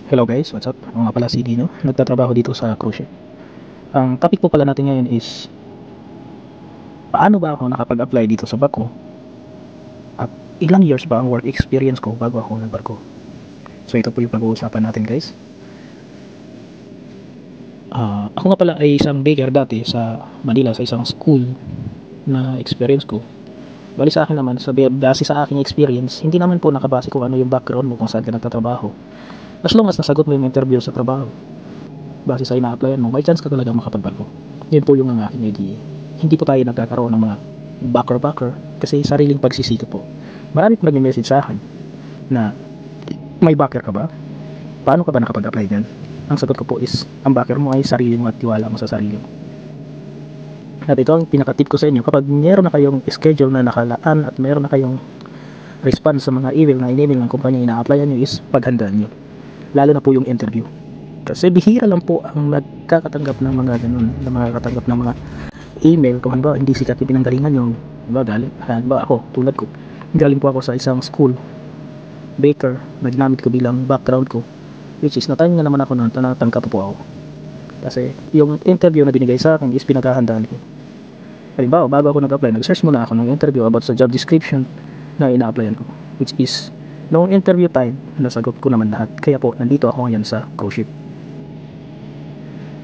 Hello guys, what's up? Ako nga pala si Dino, nagtatrabaho dito sa cruise ship. Ang topic po pala natin ngayon is paano ba ako nakapag-apply dito sa barko at ilang years ba ang work experience ko bago ako nagbarko. So ito po yung pag-uusapan natin guys. Ako nga pala ay isang baker dati sa Manila sa isang school na experience ko. Bali sa akin naman, base sa aking experience, hindi naman po nakabase kung ano yung background mo kung saan ka nagtatrabaho. As long as nasagot mo yung interview sa trabaho, base sa ina-applyan mo, may chance ka talaga makapagbarko. Yun po yung ang aking idea. Hindi po tayo nagkakaroon ng mga backer kasi sariling pagsisikap po. Marami po nag-message sa akin na may backer ka ba? Paano ka ba nakapag-apply dyan? Ang sagot ko po is, ang backer mo ay sarili mo at tiwala mo sa sarili mo. At ito ang pinaka-tip ko sa inyo, kapag meron na kayong schedule na nakalaan at meron na kayong response sa mga email na in-email ng kumpanya ina-applyan nyo is paghandaan nyo. Lalo na po yung interview. Kasi bihira lang po ang nagkakatanggap ng mga ganun, na makakatanggap ng mga email kung halimbawa hindi sikat yung pinanggalingan nyo. Halimbawa ako, tulad ko, galing po ako sa isang school, baker, nagnamit ko bilang background ko, which is natanya naman ako noon, natangkap po ako. Kasi yung interview na binigay sa akin is pinaghahandaan ko. Halimbawa, bago ako nag-apply, nag-search muna ako ng interview about sa job description na ina-applyan ko, which is noong interview time, nasagot ko naman lahat. Kaya po, nandito ako ngayon sa cruise ship.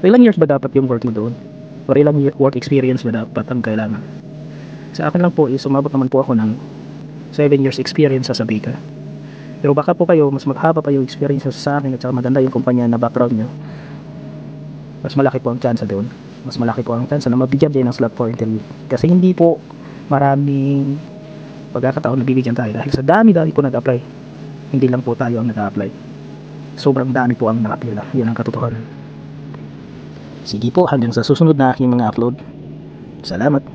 Ilang years ba dapat yung work mo doon? Or ilang work experience ba dapat ang kailangan? Sa akin lang po is umabot naman po ako ng 7 years experience sa baker. Pero baka po kayo, mas maghaba pa yung experience sa akin at saka maganda yung kumpanya na background nyo. Mas malaki po ang chance doon. Mas malaki po ang chance na mabigyan din ng slot for interview. Kasi hindi po maraming pagkakataon na bibigyan tayo dahil sa dami-dami po nag-apply. Hindi lang po tayo ang nag-apply. Sobrang dami po ang nag-apply. Yan ang katotohanan. Sige po, hanggang sa susunod na aking mga upload. Salamat.